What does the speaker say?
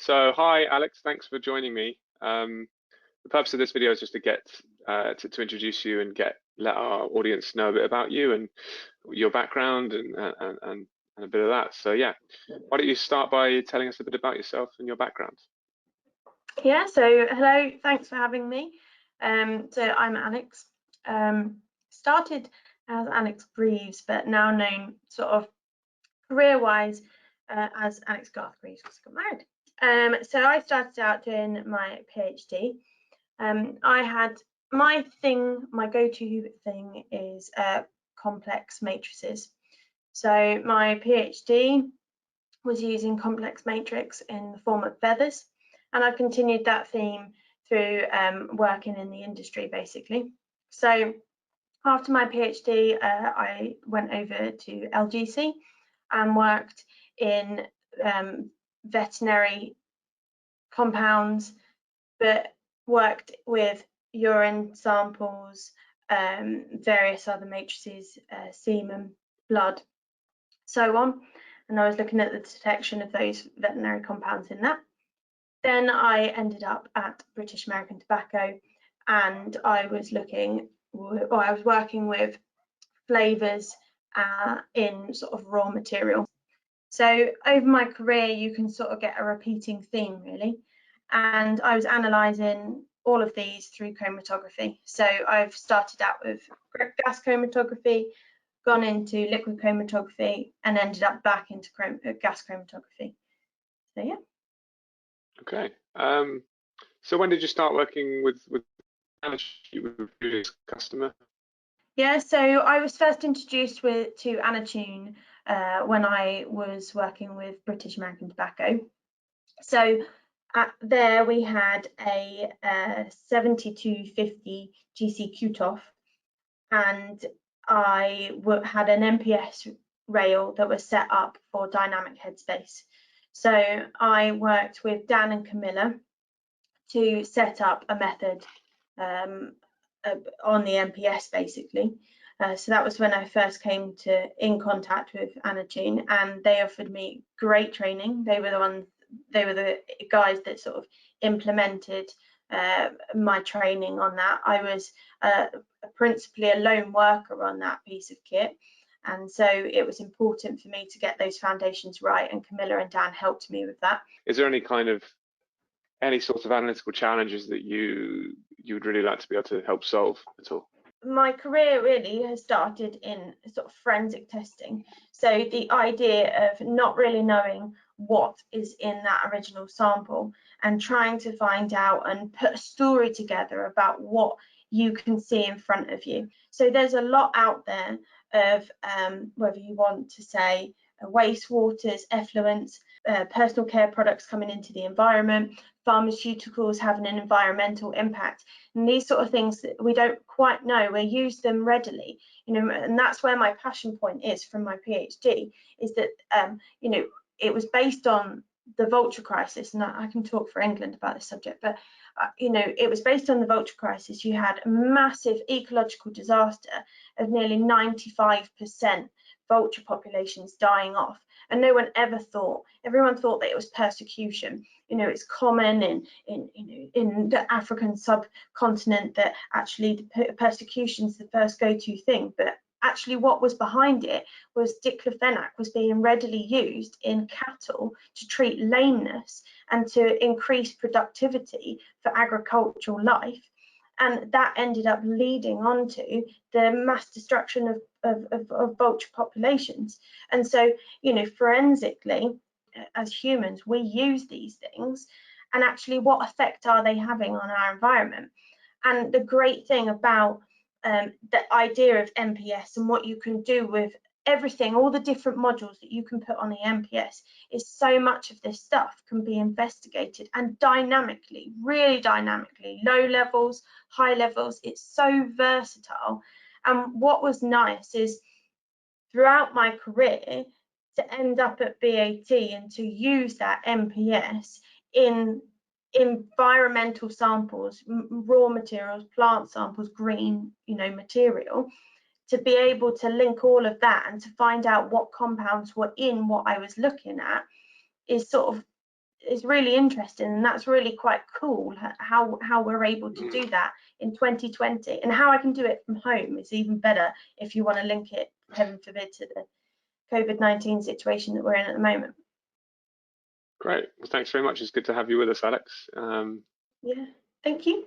So hi, Alex. Thanks for joining me. The purpose of this video is just to get to introduce you and let our audience know a bit about you and your background and a bit of that. So yeah, why don't you start by telling us a bit about yourself and your background? Yeah. So hello. Thanks for having me. So I'm Alix. Started as Alix Garth-Greeves, but now known sort of career-wise as Alix Garth-Greeves because I got married. So I started out doing my PhD. I had my go-to thing is complex matrices. So my PhD was using complex matrix in the form of feathers, and I've continued that theme through working in the industry basically. So after my PhD, I went over to LGC and worked in veterinary compounds, but worked with urine samples, various other matrices, semen, blood, so on. And I was looking at the detection of those veterinary compounds in that. Then I ended up at British American Tobacco, and I was working with flavours in sort of raw material. So over my career, you can sort of get a repeating theme really. And I was analysing all of these through chromatography. So I've started out with gas chromatography, gone into liquid chromatography, and ended up back into gas chromatography. So yeah. Okay. So when did you start working with your previous customer? Yeah, so I was first introduced to Anatune when I was working with British American Tobacco. So there we had a 7250 GC QTOF, and I had an MPS rail that was set up for dynamic headspace. So I worked with Dan and Camilla to set up a method on the MPS basically. So that was when I first came in contact with Anatune, and they offered me great training. They were the guys that sort of implemented my training on that. I was principally a lone worker on that piece of kit, and so it was important for me to get those foundations right, and Camilla and Dan helped me with that. Is there any sort of analytical challenges that you would really like to be able to help solve at all? My career really has started in sort of forensic testing. So the idea of not really knowing what is in that original sample and trying to find out and put a story together about what you can see in front of you. So there's a lot out there of whether you want to say wastewaters, effluents, personal care products coming into the environment, pharmaceuticals having an environmental impact, and these sort of things that we don't quite know. We use them readily, and that's where my passion point is from my PhD, is that it was based on the Vulture crisis, and I can talk for England about this subject, but it was based on the Vulture crisis. You had a massive ecological disaster of nearly 95% vulture populations dying off, and no one ever thought. Everyone thought that it was persecution. It's common in the African subcontinent that actually the persecution's the first go-to thing, but actually what was behind it was diclofenac was being readily used in cattle to treat lameness and to increase productivity for agricultural life, and that ended up leading on to the mass destruction of vulture populations. And so forensically, as humans, we use these things, and actually what effect are they having on our environment? And the great thing about the idea of MPS and what you can do with everything, all the different modules that you can put on the MPS, is so much of this stuff can be investigated and dynamically, really dynamically, low levels, high levels. It's so versatile. And what was nice is throughout my career to end up at BAT and to use that MPS in environmental samples, raw materials, plant samples, green, material, to be able to link all of that and to find out what compounds were in what I was looking at, is sort of is really interesting, and that's really quite cool how we're able to do that in 2020, and how I can do it from home is even better if you want to link it, heaven forbid, to the COVID-19 situation that we're in at the moment. Great. Well, thanks very much. It's good to have you with us, Alix. Yeah, thank you.